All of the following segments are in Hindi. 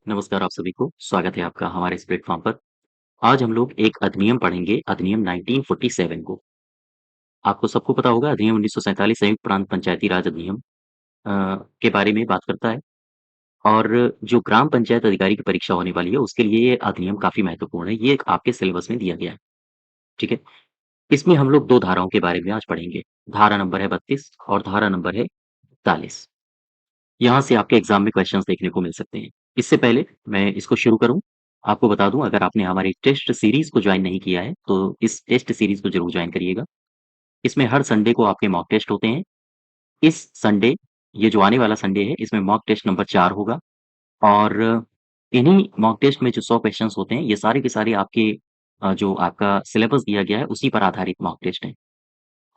नमस्कार आप सभी को, स्वागत है आपका हमारे इस प्लेटफ़ॉर्म पर। आज हम लोग एक अधिनियम पढ़ेंगे, अधिनियम 1947 को। आपको सबको पता होगा अधिनियम 1947 संयुक्त प्रांत पंचायती राज अधिनियम अ, के बारे में बात करता है और जो ग्राम पंचायत अधिकारी की परीक्षा होने वाली है, उसके लिए ये अधिनियम काफ़ी महत्वपूर्ण है। ये एक आपके सिलेबस में दिया गया है, ठीक है? इसमें हम लोग 2 धाराओं के बारे में आज पढ़ेंगे। धारा नंबर है 32 और धारा नंबर है 41। यहाँ से आपके एग्ज़ाम में क्वेश्चंस देखने को मिल सकते हैं। इससे पहले मैं इसको शुरू करूँ, आपको बता दूँ अगर आपने हमारी टेस्ट सीरीज़ को जॉइन नहीं किया है, तो इस टेस्ट सीरीज़ को ज़रूर जॉइन करिएगा। इसमें हर संडे को आपके मॉक टेस्ट होते हैं। इस संडे ये जो आने वाला संडे है, इसमें मॉक टेस्ट नंबर 4 होगा और इन्हीं मॉक टेस्ट में जो 100 क्वेश्चंस होते हैं, ये सारे के सारे आपके जो आपका सिलेबस दिया गया है, उसी पर आधारित मॉक टेस्ट हैं।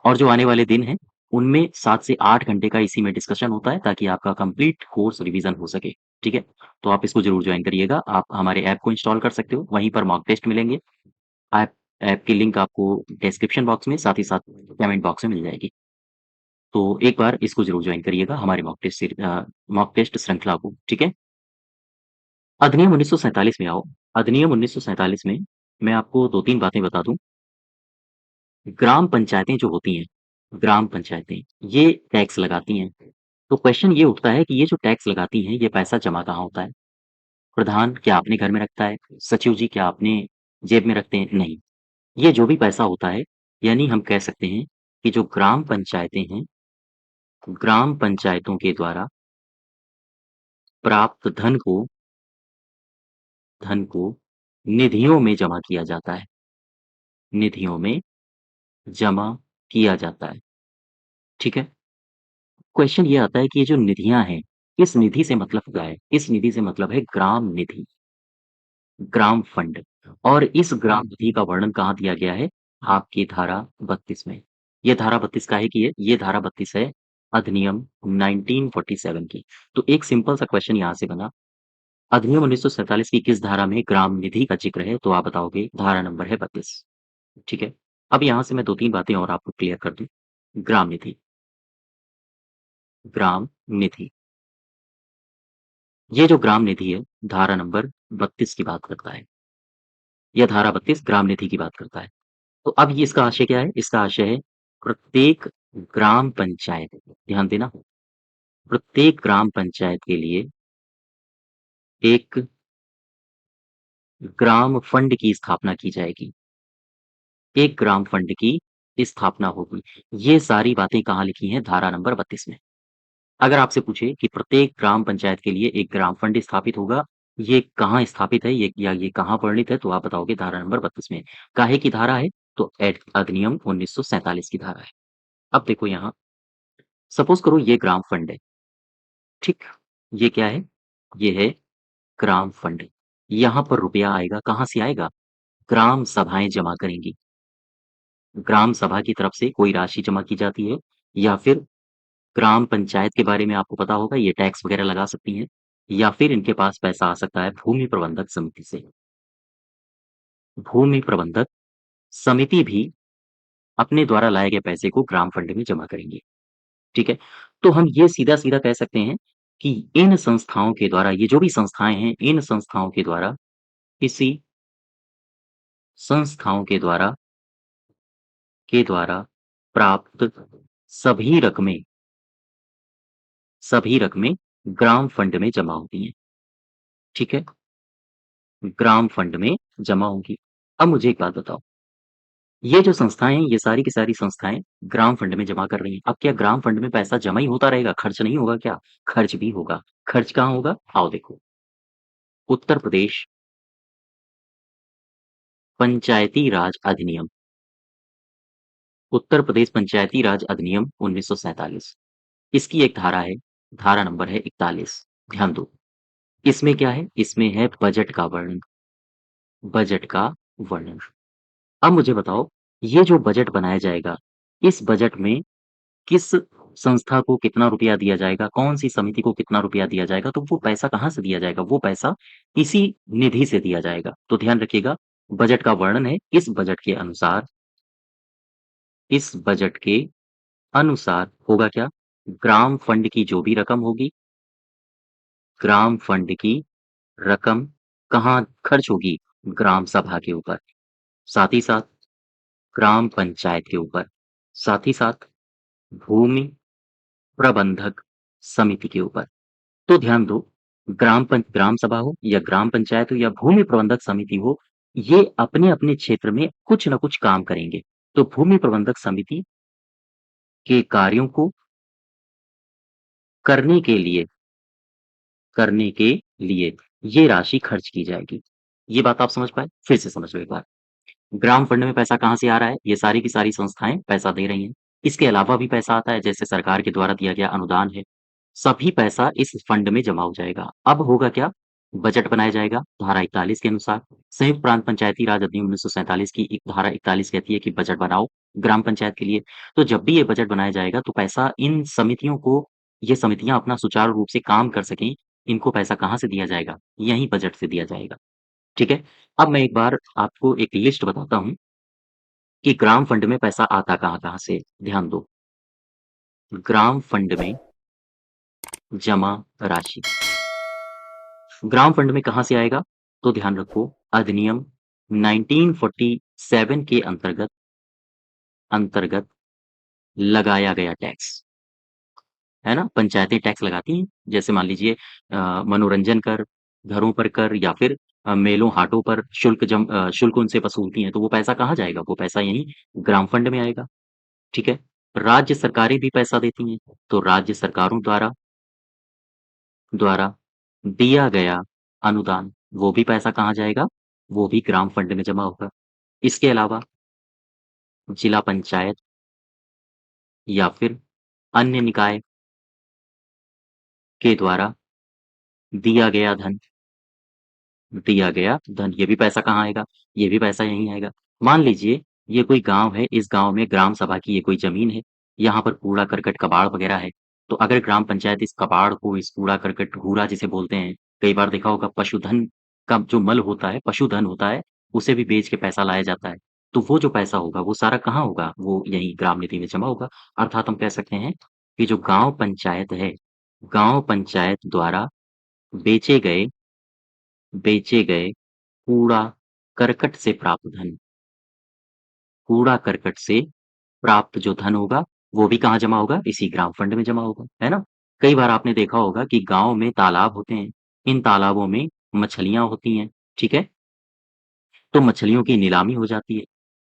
और जो आने वाले दिन हैं, उनमें 7 से 8 घंटे का इसी में डिस्कशन होता है ताकि आपका कंप्लीट कोर्स रिवीजन हो सके, ठीक है? तो आप इसको ज़रूर जॉइन करिएगा। आप हमारे ऐप को इंस्टॉल कर सकते हो, वहीं पर मॉक टेस्ट मिलेंगे। ऐप ऐप की लिंक आपको डिस्क्रिप्शन बॉक्स में, साथ ही साथ कमेंट बॉक्स में मिल जाएगी। तो एक बार इसको ज़रूर जॉइन करिएगा हमारे मॉक टेस्ट श्रृंखला को, ठीक है? अधिनियम 1947 में आओ। अधिनियम 1947 में मैं आपको 2-3 बातें बता दूँ। ग्राम पंचायतें जो होती हैं, ग्राम पंचायतें, ये टैक्स लगाती हैं। तो क्वेश्चन ये उठता है कि ये जो टैक्स लगाती हैं, ये पैसा जमा कहाँ होता है? प्रधान क्या अपने घर में रखता है? सचिव जी क्या अपने जेब में रखते हैं? नहीं। ये जो भी पैसा होता है, यानी हम कह सकते हैं कि जो ग्राम पंचायतें हैं, ग्राम पंचायतों के द्वारा प्राप्त धन को निधियों में जमा किया जाता है। निधियों में जमा किया जाता है, ठीक है? क्वेश्चन ये आता है कि ये जो निधियाँ हैं, इस निधि से मतलब क्या है? इस निधि से मतलब है ग्राम निधि, ग्राम फंड और इस ग्राम निधि का वर्णन कहाँ दिया गया है? आपकी धारा 32 में। ये धारा 32 काहे की है? ये धारा 32 है अधिनियम 1947 की। तो एक सिंपल सा क्वेश्चन यहाँ से बना, अधिनियम 1947 की किस धारा में ग्राम निधि का ज़िक्र है? तो आप बताओगे धारा नंबर है 32, ठीक है? अब यहाँ से मैं 2-3 बातें और आपको क्लियर कर दूँ। ग्राम निधि, ग्राम निधि। ये जो ग्राम निधि है, धारा नंबर 32 की बात करता है। यह धारा 32 ग्राम निधि की बात करता है। तो अब ये इसका आशय क्या है? इसका आशय है प्रत्येक ग्राम पंचायत, ध्यान देना, प्रत्येक ग्राम पंचायत के लिए एक ग्राम फंड की स्थापना की जाएगी। एक ग्राम फंड की स्थापना होगी। ये सारी बातें कहाँ लिखी हैं? धारा नंबर 32 में। अगर आपसे पूछे कि प्रत्येक ग्राम पंचायत के लिए एक ग्राम फंड स्थापित होगा, ये कहाँ स्थापित है ये कहाँ वर्णित है? तो आप बताओगे धारा नंबर 32 में। काहे की धारा है? तो अधिनियम 1947 की धारा है। अब देखो यहाँ, सपोज़ करो ये ग्राम फंड है, ठीक? ये क्या है? ये है ग्राम फंड। यहाँ पर रुपया आएगा, कहाँ से आएगा? ग्राम सभाएँ जमा करेंगी। ग्राम सभा की तरफ से कोई राशि जमा की जाती है या फिर ग्राम पंचायत के बारे में आपको पता होगा, ये टैक्स वगैरह लगा सकती हैं या फिर इनके पास पैसा आ सकता है भूमि प्रबंधक समिति से। भूमि प्रबंधक समिति भी अपने द्वारा लाए गए पैसे को ग्राम फंड में जमा करेंगे, ठीक है? तो हम ये सीधा-सीधा कह सकते हैं कि इन संस्थाओं के द्वारा, ये जो भी संस्थाएँ हैं, इन संस्थाओं के द्वारा किसी संस्थाओं के द्वारा प्राप्त सभी रकमें सभी रकमें ग्राम फंड में जमा होती हैं, ठीक है? ग्राम फंड में जमा होंगी। अब मुझे एक बात बताओ, ये जो संस्थाएँ हैं, ये सारी की सारी संस्थाएँ ग्राम फंड में जमा कर रही हैं। अब क्या ग्राम फंड में पैसा जमा ही होता रहेगा, खर्च नहीं होगा क्या? खर्च भी होगा। खर्च कहाँ होगा? आओ देखो, उत्तर प्रदेश पंचायती राज अधिनियम, उत्तर प्रदेश पंचायती राज अधिनियम 1947, इसकी एक धारा है, धारा नंबर है 41। ध्यान दो, इसमें क्या है? इसमें है बजट का वर्णन, बजट का वर्णन। अब मुझे बताओ, ये जो बजट बनाया जाएगा, इस बजट में किस संस्था को कितना रुपया दिया जाएगा, कौन-सी समिति को कितना रुपया दिया जाएगा, तो वो पैसा कहाँ से दिया जाएगा? वो पैसा इसी निधि से दिया जाएगा। तो ध्यान रखिएगा, बजट का वर्णन है, इस बजट के अनुसार होगा क्या? ग्राम फंड की जो भी रकम होगी, ग्राम फंड की रकम कहाँ खर्च होगी? ग्राम सभा के ऊपर, साथ ही साथ ग्राम पंचायत के ऊपर, साथ ही साथ भूमि प्रबंधक समिति के ऊपर। तो ध्यान दो, ग्राम सभा हो या ग्राम पंचायत हो या भूमि प्रबंधक समिति हो, ये अपने-अपने क्षेत्र में कुछ न कुछ काम करेंगे। तो भूमि प्रबंधक समिति के कार्यों को करने के लिए करने के लिए ये राशि खर्च की जाएगी। ये बात आप समझ पाए? फिर से समझ लो एक बार। ग्राम फंड में पैसा कहाँ से आ रहा है? ये सारी की सारी संस्थाएँ पैसा दे रही हैं। इसके अलावा भी पैसा आता है, जैसे सरकार के द्वारा दिया गया अनुदान है। सभी पैसा इस फंड में जमा हो जाएगा। अब होगा क्या? बजट बनाया जाएगा धारा 41 के अनुसार। संयुक्त प्रांत पंचायती राज अधिनियम 1947 की एक धारा 41 कहती है कि बजट बनाओ ग्राम पंचायत के लिए। तो जब भी ये बजट बनाया जाएगा तो पैसा इन समितियों को, ये समितियाँ अपना सुचारू रूप से काम कर सकें, इनको पैसा कहाँ से दिया जाएगा? यहीं बजट से दिया जाएगा। ठीक है? अब मैं एक बार आपको एक लिस्ट बताता हूँ कि ग्राम फंड में पैसा आता कहाँ-कहाँ से? ध्यान दो। ग्राम फंड में जमा राशि। ग्राम फंड में कहाँ से आएगा? तो ध्यान रखो, अधिनियम 1947 के अंतर्गत अंतर्गत लगाया गया टैक्स, है ना? पंचायतें टैक्स लगाती हैं, जैसे मान लीजिए मनोरंजन कर, घरों पर कर या फिर मेलों, हाटों पर शुल्क उनसे वसूलती हैं, तो वो पैसा कहाँ जाएगा? वो पैसा यहीं ग्राम फंड में आएगा, ठीक है? राज्य सरकारें भी पैसा देती हैं, तो राज्य सरकारों द्वारा द्वारा दिया गया अनुदान, वो भी पैसा कहाँ जाएगा? वो भी ग्राम फंड में जमा होगा। इसके अलावा जिला पंचायत या फिर अन्य निकाय के द्वारा दिया गया धन ये भी पैसा कहाँ आएगा? ये भी पैसा यहीं आएगा। मान लीजिए ये कोई गाँव है, इस गाँव में ग्राम सभा की ये कोई ज़मीन है, यहाँ पर कूड़ा-करकट, कबाड़ वगैरह है। तो अगर ग्राम पंचायत इस कबाड़ को, इस कूड़ा-करकट, घूरा जिसे बोलते हैं, कई बार देखा होगा पशुधन का जो मल होता है, पशुधन होता है, उसे भी बेच के पैसा लाया जाता है। तो वो जो पैसा होगा, वो सारा कहाँ होगा? वो यहीं ग्राम निधि में जमा होगा। अर्थात हम कह सकते हैं कि जो गाँव पंचायत है, गाँव पंचायत द्वारा बेचे गए बेचे गए कूड़ा-करकट से प्राप्त धन, कूड़ा-करकट से प्राप्त जो धन होगा, वो भी कहाँ जमा होगा? इसी ग्राम फंड में जमा होगा, है ना? कई बार आपने देखा होगा कि गाँव में तालाब होते हैं, इन तालाबों में मछलियाँ होती हैं, ठीक है? तो मछलियों की नीलामी हो जाती है,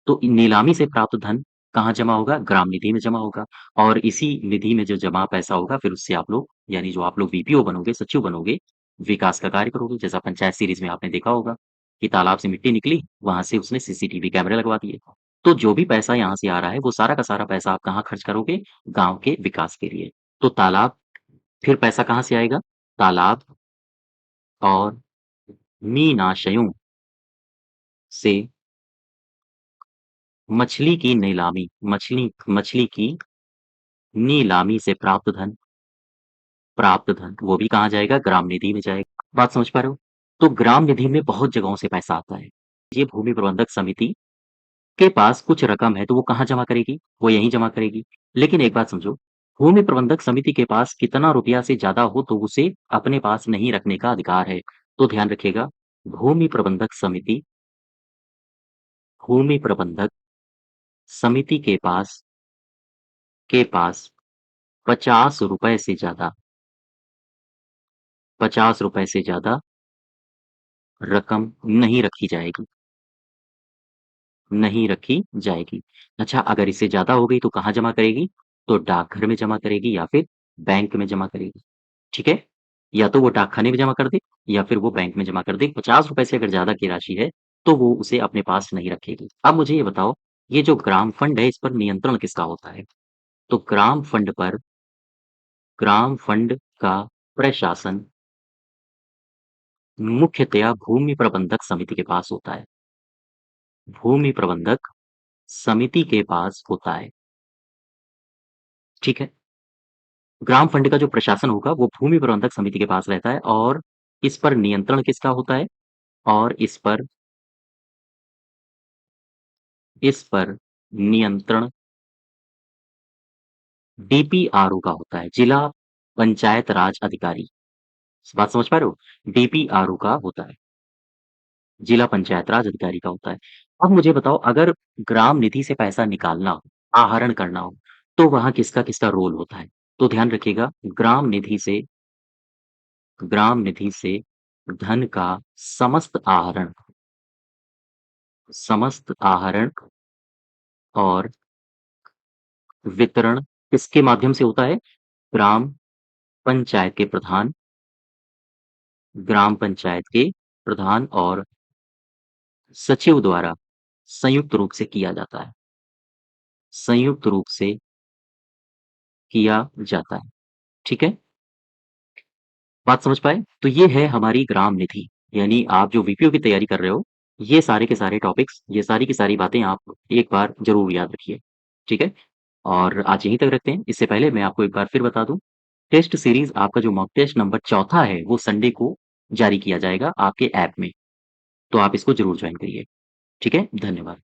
तो नीलामी से प्राप्त धन कहाँ जमा होगा? ग्राम निधि में जमा होगा और इसी निधि में जो जमा पैसा होगा, फिर उससे आप लोग यानी जो आप लोग बीपीओ बनोगे, सचिव बनोगे, विकास का कार्य करोगे। जैसा पंचायत सीरीज़ में आपने देखा होगा कि तालाब से मिट्टी निकली, वहाँ से उसने सीसीटीवी कैमरे लगवा दिए। तो जो भी पैसा यहाँ से आ रहा है, वो सारा का सारा पैसा आप कहाँ खर्च करोगे? गाँव के विकास के लिए। तो तालाब फिर पैसा कहाँ से आएगा? तालाब और मीनाशयों से मछली की नीलामी मछली की नीलामी से प्राप्त धन वो भी कहाँ जाएगा? ग्राम निधि में जाएगा। बात समझ पा रहे हो? तो ग्राम निधि में बहुत जगहों से पैसा आता है। ये भूमि प्रबंधक समिति के पास कुछ रकम है तो वो कहाँ जमा करेगी? वो यहीं जमा करेगी। लेकिन एक बात समझो, भूमि प्रबंधक समिति के पास कितना रुपया से ज़्यादा हो तो उसे अपने पास नहीं रखने का अधिकार है। तो ध्यान रखिएगा, भूमि प्रबंधक समिति भूमि प्रबंधक समिति के पास ₹50 से ज़्यादा ₹50 से ज़्यादा रकम नहीं रखी जाएगी। अच्छा, अगर इससे ज़्यादा हो गई तो कहाँ जमा करेगी? तो डाकघर में जमा करेगी या फिर बैंक में जमा करेगी, ठीक है? या तो वो डाकखाने में जमा कर दे या फिर वो बैंक में जमा कर दे। ₹50 से अगर ज़्यादा की राशि है, तो वो उसे अपने पास नहीं रखेगी। अब मुझे ये बताओ, ये जो ग्राम फंड है, इस पर नियंत्रण किसका होता है? तो ग्राम फंड का प्रशासन मुख्यतया भूमि प्रबंधक समिति के पास होता है। भूमि प्रबंधक समिति के पास होता है, ठीक है? ग्राम फंड का जो प्रशासन होगा वो भूमि प्रबंधक समिति के पास रहता है और इस पर नियंत्रण किसका होता है? और इस पर नियंत्रण डीपीआरओ का होता है, जिला पंचायत राज अधिकारी। बात समझ पा रहे हो? डीपीआरओ का होता है, जिला पंचायत राज अधिकारी का होता है। अब मुझे बताओ अगर ग्राम निधि से पैसा निकालना हो, आहरण करना हो, तो वहाँ किसका-किसका रोल होता है? तो ध्यान रखिएगा ग्राम निधि से धन का समस्त आहरण और वितरण किसके माध्यम से होता है? ग्राम पंचायत के प्रधान ग्राम पंचायत के प्रधान और सचिव द्वारा संयुक्त रूप से किया जाता है। संयुक्त रूप से किया जाता है, ठीक है? बात समझ पाए? तो ये है हमारी ग्राम निधि, यानी आप जो वीपीओ की तैयारी कर रहे हो, ये सारे के सारे टॉपिक्स, ये सारी की सारी बातें आप एक बार ज़रूर याद रखिए, ठीक है? और आज यहीं तक रखते हैं, इससे पहले मैं आपको एक बार फिर बता दूँ, टेस्ट सीरीज़ आपका जो मॉक टेस्ट नंबर चौथा है, वो संडे को जारी किया जाएगा आपके ऐप में, तो आप इसको ज़रूर जॉइन करिए, ठीक है? धन्यवाद।